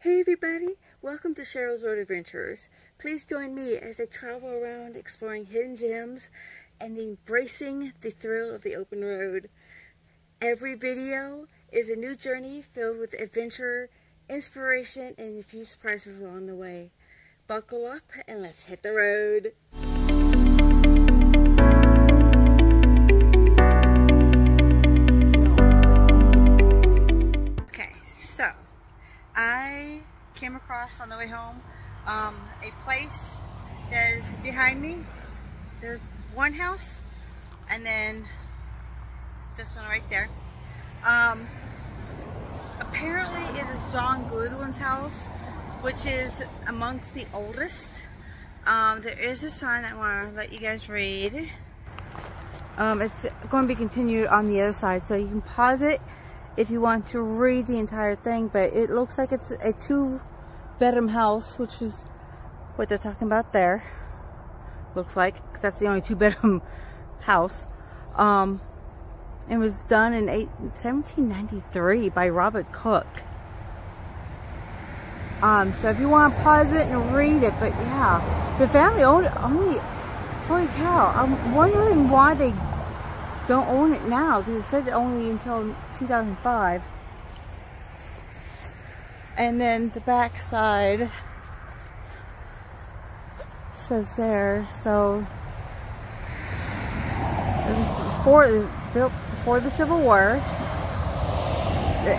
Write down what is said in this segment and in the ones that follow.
Hey everybody, welcome to Cheryl's Road Adventures. Please join me as I travel around exploring hidden gems and embracing the thrill of the open road. Every video is a new journey filled with adventure, inspiration, and a few surprises along the way. Buckle up and let's hit the road. I came across on the way home a place that is behind me. There's one house and then this one right there. Apparently it is John Goodwin's house, which is amongst the oldest. There is a sign I want to let you guys read. It's going to be continued on the other side, so you can pause it if you want to read the entire thing, but it looks like it's a 2-bedroom house, which is what they're talking about there. Looks like, 'cause that's the only 2-bedroom house. It was done in 1793 by Robert Cook. So if you want to pause it and read it, but yeah, the family owned it only, holy cow, I'm wondering why they don't own it now, because it said only until 2005. And then the back side says there, so it was built before the Civil War,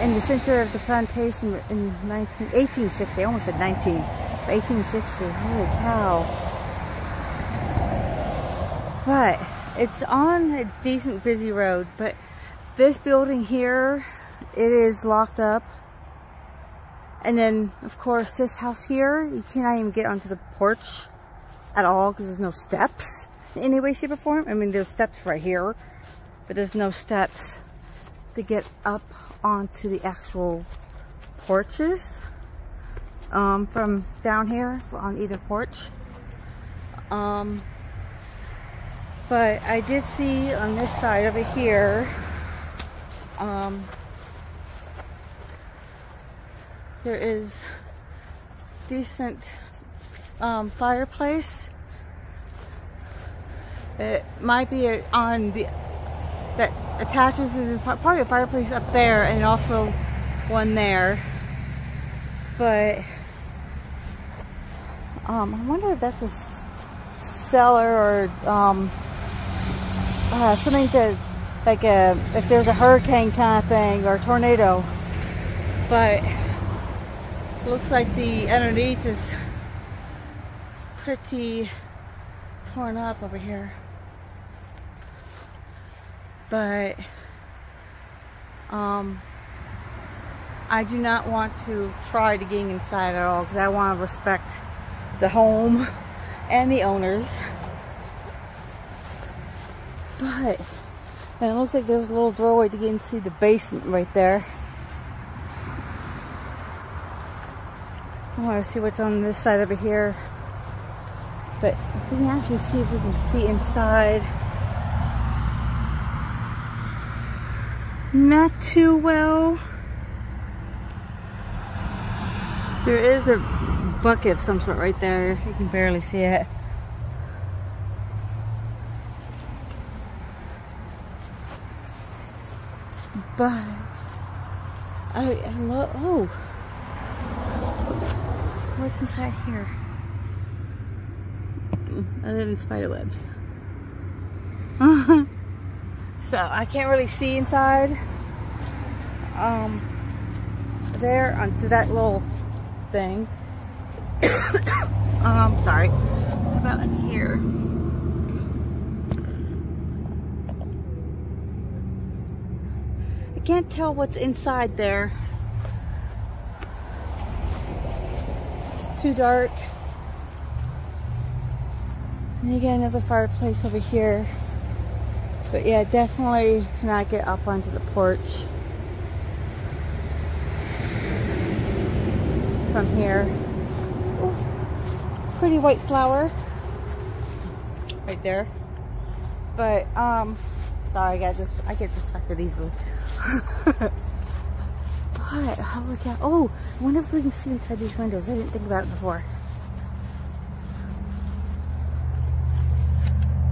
in the center of the plantation in 1860. I almost said 1860. Holy cow. But it's on a decent busy road, but this building here, it is locked up. And then of course this house here, you cannot even get onto the porch at all because there's no steps in any way, shape, or form. I mean, there's steps right here, but there's no steps to get up onto the actual porches from down here on either porch. But I did see on this side over here, there is decent fireplace. It might be on the, that attaches to probably a fireplace up there, and also one there. But I wonder if that's a cellar or something that, like if there's a hurricane kind of thing or a tornado. But it looks like the underneath is pretty torn up over here. But I do not want to try to get inside at all, because I want to respect the home and the owners. But and it looks like there's a little doorway to get into the basement right there. I want to see what's on this side over here. But we can actually see if we can see inside. Not too well. There is a bucket of some sort right there. You can barely see it. But I love, oh, what's inside here? Other than spider webs. So I can't really see inside. There onto that little thing. Sorry. What about in here? I can't tell what's inside there. It's too dark. And you get another fireplace over here. But yeah, definitely cannot get up onto the porch from here. Ooh, pretty white flower right there. But sorry, I get distracted easily. But holy cow! Oh, I wonder if we can see inside these windows. I didn't think about it before.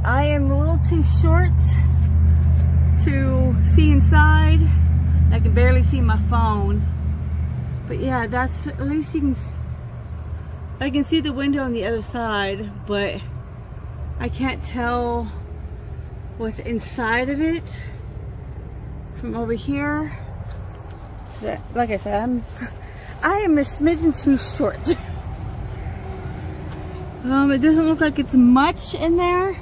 I am a little too short to see inside. I can barely see my phone. But yeah, that's, at least you can, I can see the window on the other side, but I can't tell what's inside of it from over here. Like I said, I am a smidgen too short. It doesn't look like it's much in there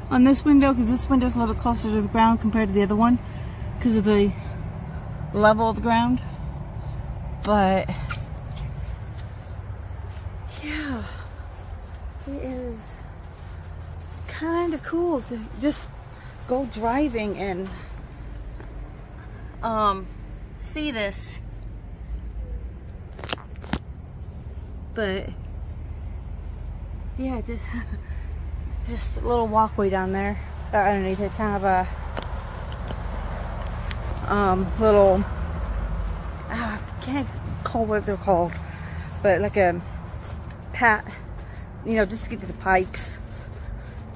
on this window, because this window is a little bit closer to the ground compared to the other one because of the level of the ground. But yeah, it is kind of cool to just go driving and see this. But yeah, just a little walkway down there underneath it, kind of a little, I can't call what they're called, but like a pat, you know, just to get to the pipes.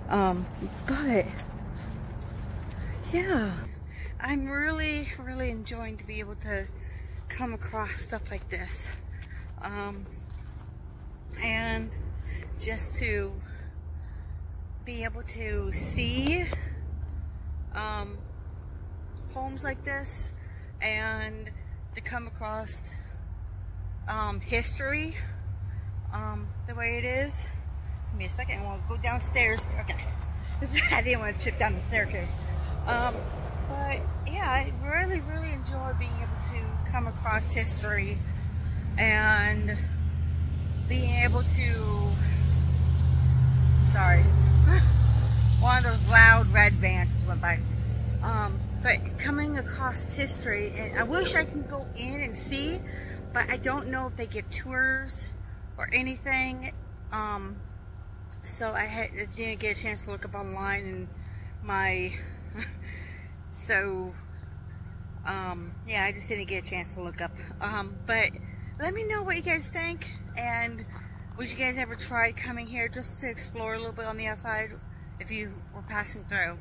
But yeah, I'm really enjoying to be able to come across stuff like this, and just to be able to see homes like this, and to come across history the way it is. Give me a second, I want to go downstairs. Okay, I didn't want to chip down the staircase. But yeah, I really enjoy being able to come across history and being able to, sorry, one of those loud red vans just went by. But coming across history, and I wish I could go in and see, but I don't know if they give tours or anything. So I didn't get a chance to look up online, and my so yeah, I just didn't get a chance to look up. But let me know what you guys think, and would you guys ever try coming here just to explore a little bit on the outside if you were passing through?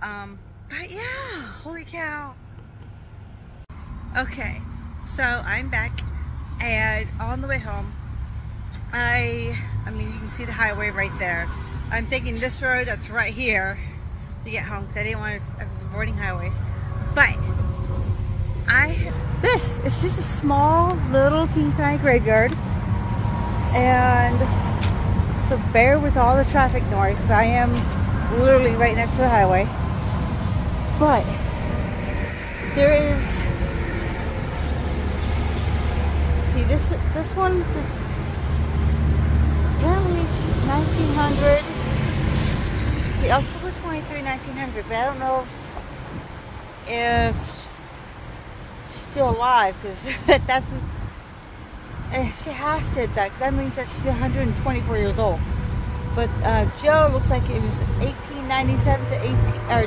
But yeah, holy cow. Okay, so I'm back, and on the way home, I mean, you can see the highway right there. I'm taking this road that's right here to get home, because I didn't want to, I was avoiding highways. But it's just a small little teeny tiny graveyard, and so bear with all the traffic noise. I am literally right next to the highway, but there is, see this one, apparently 1900, see, October 23, 1900, but I don't know if she's still alive, because that's, she has to die, because that means that she's 124 years old. But Joe looks like it was 1897 to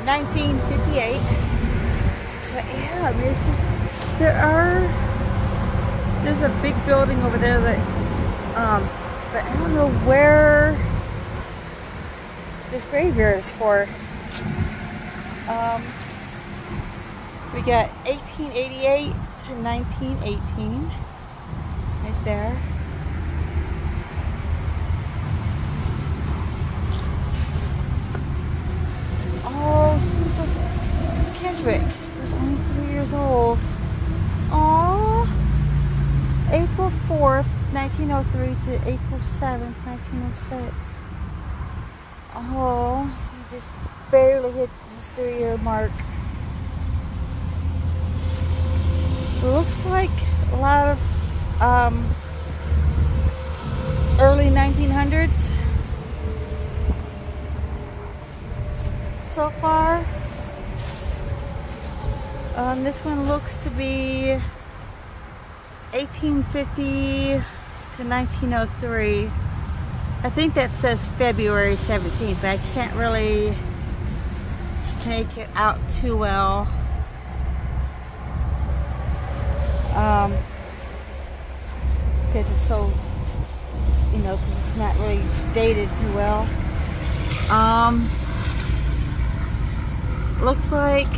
1958. But yeah, I mean, it's just, there's a big building over there that, but I don't know where this graveyard is for. We got 1888 to 1918 right there. Oh, she's like Kendrick. She's only 3 years old. Oh, April 4th, 1903 to April 7th, 1906. Oh, you just barely hit the 3-year mark. It looks like a lot of early 1900s so far. This one looks to be 1850 to 1903. I think that says February 17th, but I can't really make it out too well. because it's so, you know, because it's not really dated too well. Looks like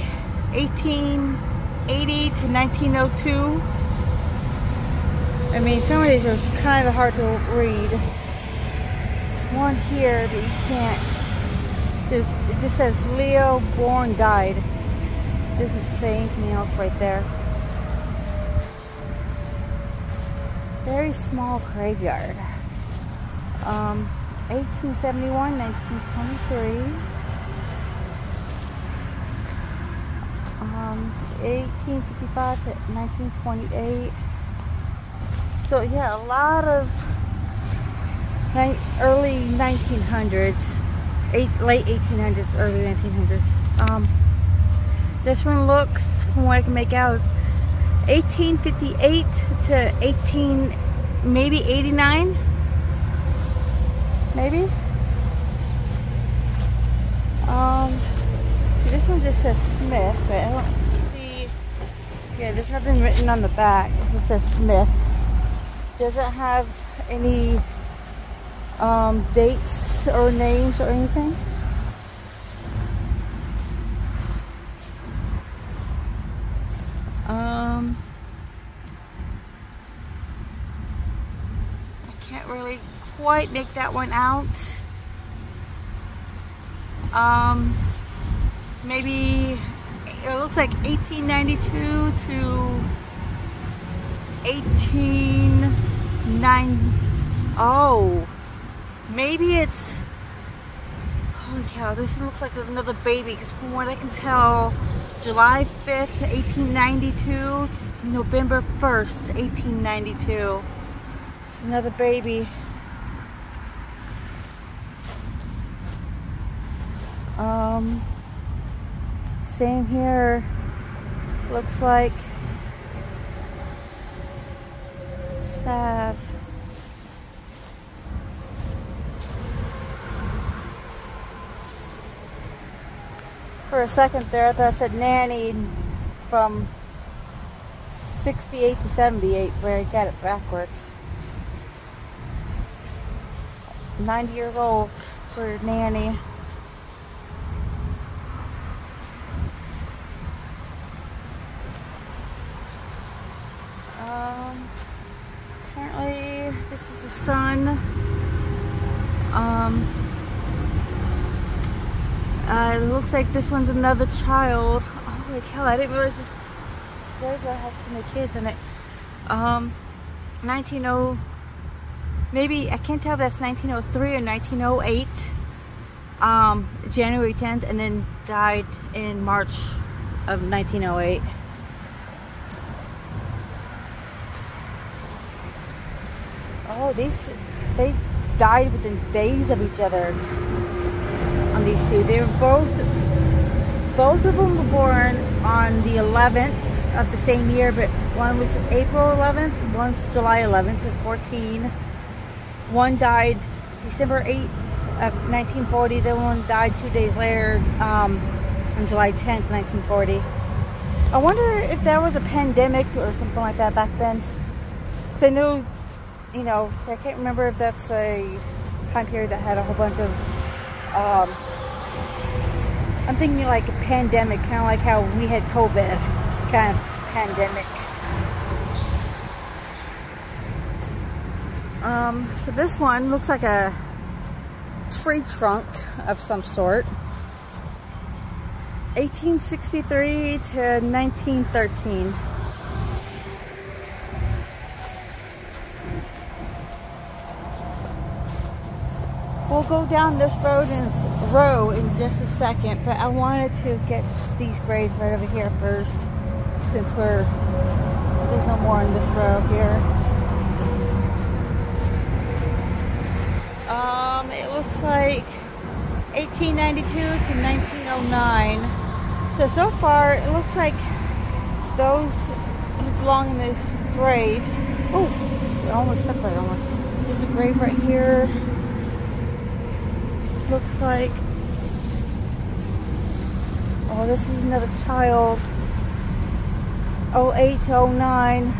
1880 to 1902. I mean, some of these are kind of hard to read. One here, but you can't. It just says Leo born died. It doesn't say anything else right there. Very small graveyard. 1871, 1923. 1855 to 1928. So yeah, a lot of early 1900s, late 1800s, early 1900s. This one looks, from what I can make out, is 1858 to 89, maybe. This one just says Smith, but I don't see. Yeah, there's nothing written on the back. It says Smith. Doesn't have any dates or names or anything. I can't really quite make that one out. Maybe it looks like 1892 to 1890. Oh, maybe it's, holy cow, this one looks like another baby, because from what I can tell, July 5th, 1892 to November 1st, 1892. It's another baby. Same here. Looks like Sav. For a second there, I thought it said nanny from 68 to 78, but I got it backwards. 90 years old for nanny. Apparently, this is the son. It looks like this one's another child. Holy cow, I didn't realize this graveyard has so many kids in it. 1900, maybe, I can't tell if that's 1903 or 1908. January 10th, and then died in March of 1908. Oh, they died within days of each other on these two. They were both of them were born on the 11th of the same year, but one was April 11th, one's July 11th of 14. One died December 8th of 1940. The one died 2 days later on July 10th, 1940. I wonder if there was a pandemic or something like that back then. I know, you know, I can't remember if that's a time period that had a whole bunch of, I'm thinking like a pandemic, kind of like how we had COVID, kind of pandemic. So this one looks like a tree trunk of some sort. 1863 to 1913. We'll go down this road in just a second, but I wanted to get these graves right over here first, since there's no more on this row here. It looks like 1892 to 1909. So far, it looks like those who belong in the graves. Oh, I almost stepped right on one. There's a grave right here. Looks like, oh, this is another child. 08 to 09,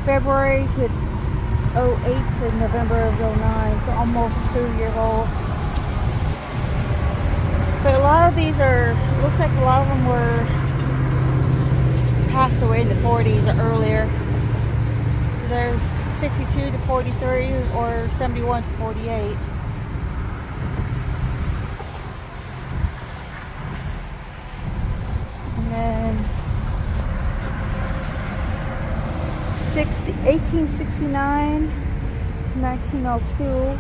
February to 08 to November of 09, so almost 2 years old. But a lot of these are, looks like a lot of them were passed away in the 40s or earlier. So they're 62 to 43 or 71 to 48. And then 1869 to 1902.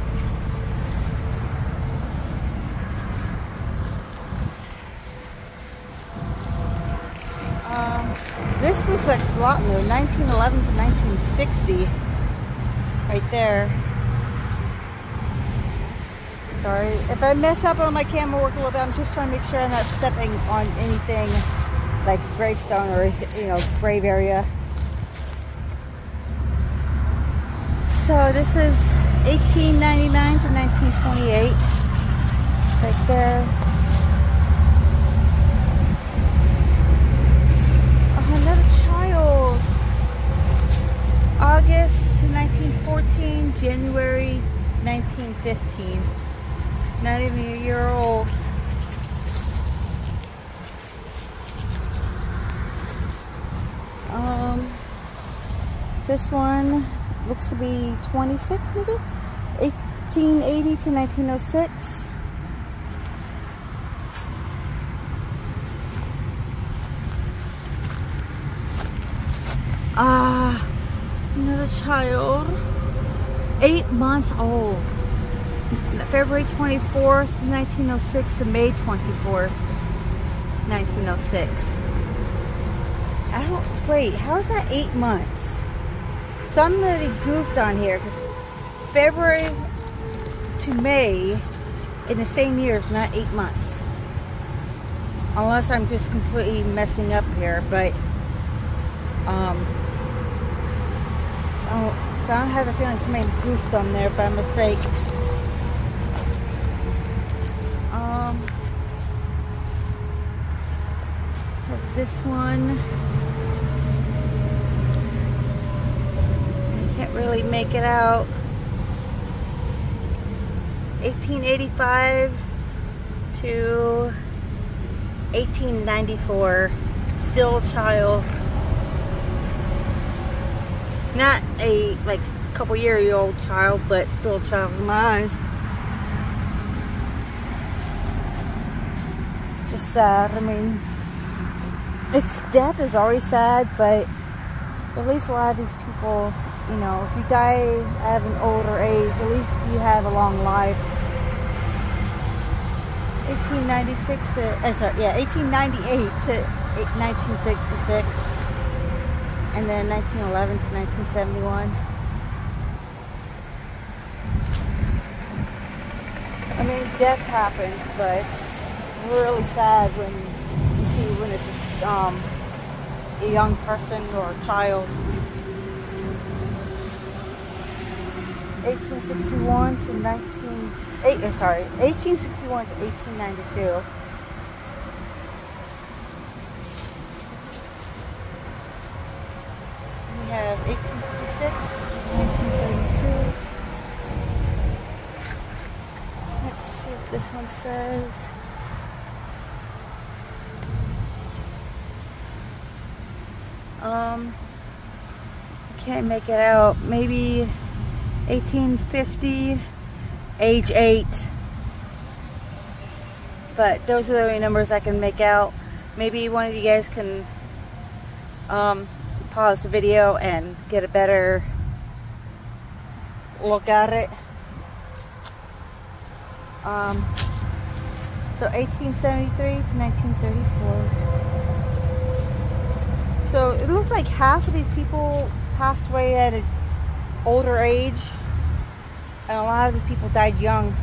This looks like a lot new, 1911 to 1960, right there. Sorry, if I mess up on my camera work a little bit, I'm just trying to make sure I'm not stepping on anything like gravestone or, you know, grave area. So this is 1899 to 1928, right there. Another child. August 1914, January 1915. Not even a year old. This one looks to be 26 maybe? 1880 to 1906. Another child, 8 months old, February 24th, 1906 to May 24th, 1906. Wait, how is that 8 months? Somebody goofed on here, because February to May in the same year is not 8 months. Unless I'm just completely messing up here, but so I have a feeling somebody goofed on there by mistake. This one, I can't really make it out. 1885 to 1894, still a child. Not a like couple year old child, but still a child in my eyes. Just sad. I mean, its death is always sad, but at least a lot of these people, you know, if you die at an older age, at least you have a long life. 1896 to, 1898 to 1966. And then 1911 to 1971. I mean, death happens, but it's really sad when you see when it's a young person or a child. 1861 to 1861 to 1892. We have 1856, 1932. Let's see what this one says. Can't make it out. Maybe 1850, age 8. But those are the only numbers I can make out. Maybe one of you guys can pause the video and get a better look at it. So 1873 to 1934. So it looks like half of these people passed away at an older age, and a lot of these people died young.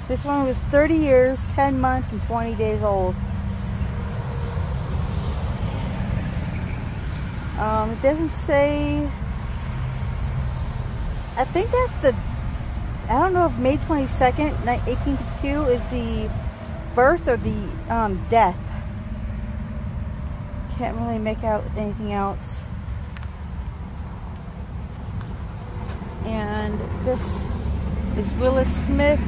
This one was 30 years, 10 months, and 20 days old. It doesn't say. I think that's the, I don't know if May 22nd, 1852 is the birth or the death. Can't really make out anything else. And this is Willis Smith,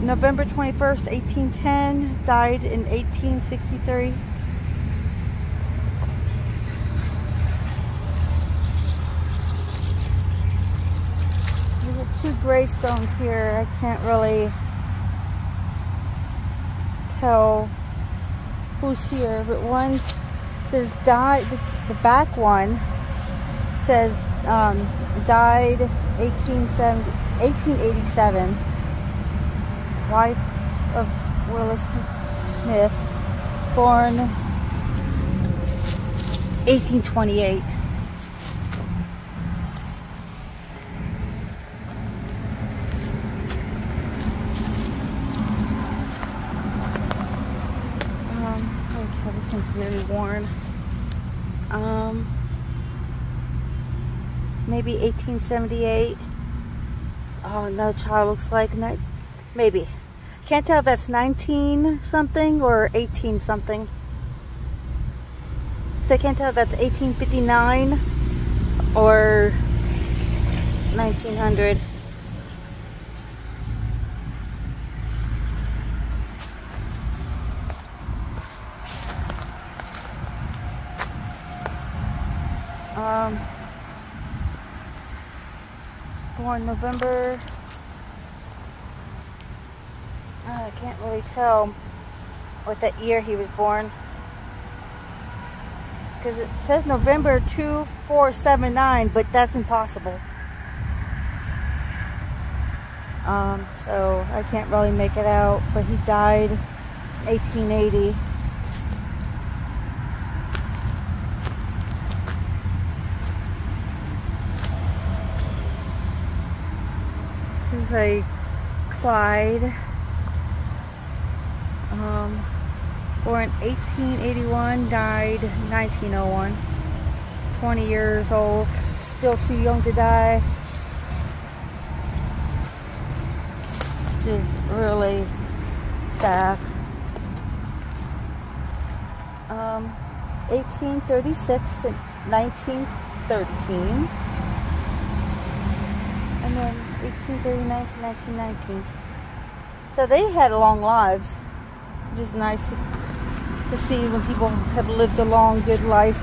November 21st, 1810, died in 1863. There are two gravestones here. I can't really tell who's here, but one says died, the back one says died 1887, wife of Willis Smith, born 1828. Okay, this one's very worn. Maybe 1878. Oh, another child looks like maybe. Can't tell if that's 19 something or 18 something. So I can't tell if that's 1859 or 1900. Born November, I can't really tell what that year he was born, because it says November 2479, but that's impossible. So I can't really make it out, but he died 1880. This is a Clyde, born 1881, died 1901, 20 years old, still too young to die. Which is really sad. 1836 to 1913. And then 1839 to 1919. So they had long lives. Just nice to see when people have lived a long, good life.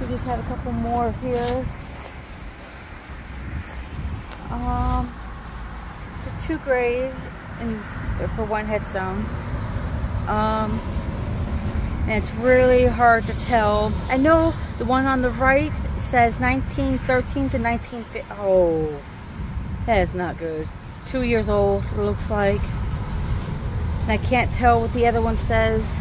We just have a couple more here. The two graves and for one headstone. And it's really hard to tell. I know the one on the right says 1913 to 1950. Oh, that is not good. 2 years old, it looks like. And I can't tell what the other one says.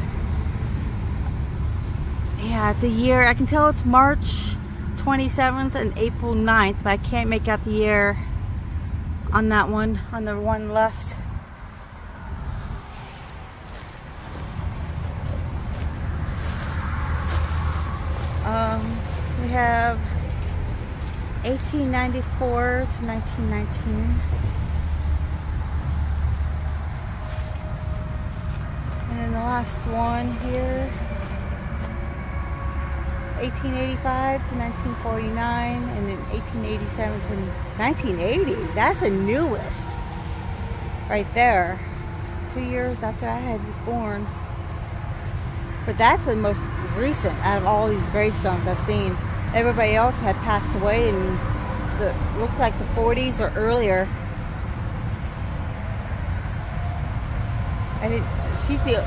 Yeah, the year, I can tell it's March 27th and April 9th, but I can't make out the year on that one, on the one left. We have 1894 to 1919. And then the last one here, 1885 to 1949, and then 1887 to 1980. That's the newest right there. 2 years after I was born. But that's the most recent out of all these gravestones I've seen. Everybody else had passed away in looked like the 40s or earlier. She's the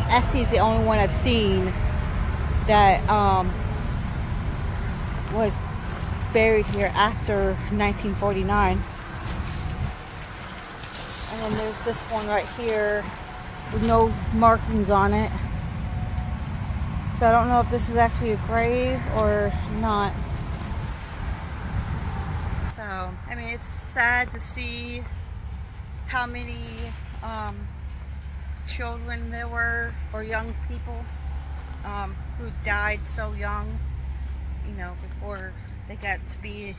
Essie's the only one I've seen that was buried here after 1949. And then there's this one right here with no markings on it. So I don't know if this is actually a grave or not. So, I mean, it's sad to see how many children there were, or young people who died so young, you know, before they got to be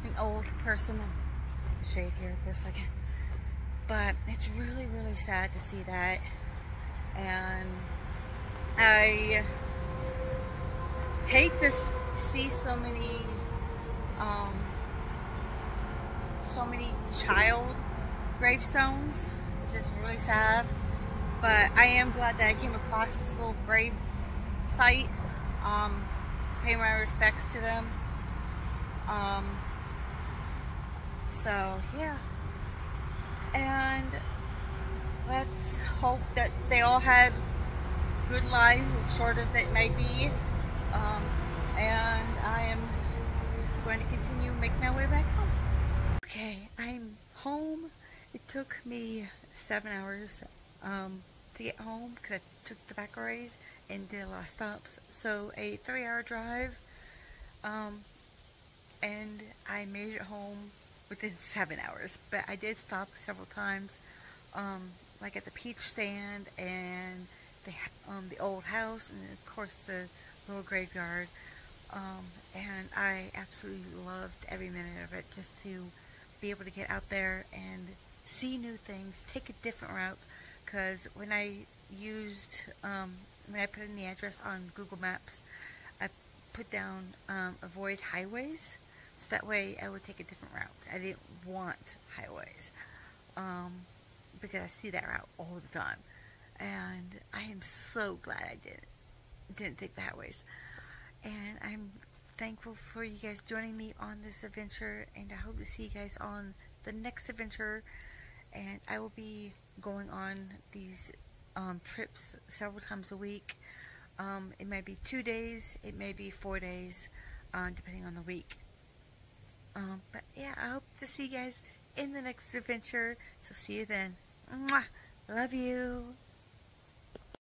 an old person. I'll take the shade here for a second. But it's really, really sad to see that. And I hate this see so many child gravestones, which is really sad. But I am glad that I came across this little grave site to pay my respects to them. So yeah, and let's hope that they all had good lives, as short as it may be. And I am going to continue making my way back home. Okay, I'm home. It took me 7 hours to get home because I took the back roads and did a lot of stops. So a 3-hour drive, and I made it home within 7 hours. But I did stop several times, like at the peach stand and the old house, and of course the little graveyard. And I absolutely loved every minute of it, just to be able to get out there and see new things, take a different route. Because when I put in the address on Google Maps, I put down avoid highways, so that way I would take a different route. I didn't want highways, because I see that route all the time, and I am so glad I didn't take the highways. And I'm thankful for you guys joining me on this adventure, and I hope to see you guys on the next adventure. And I will be going on these trips several times a week. It may be 2 days, it may be 4 days, depending on the week. But yeah, I hope to see you guys in the next adventure. So see you then. Mwah! Love you.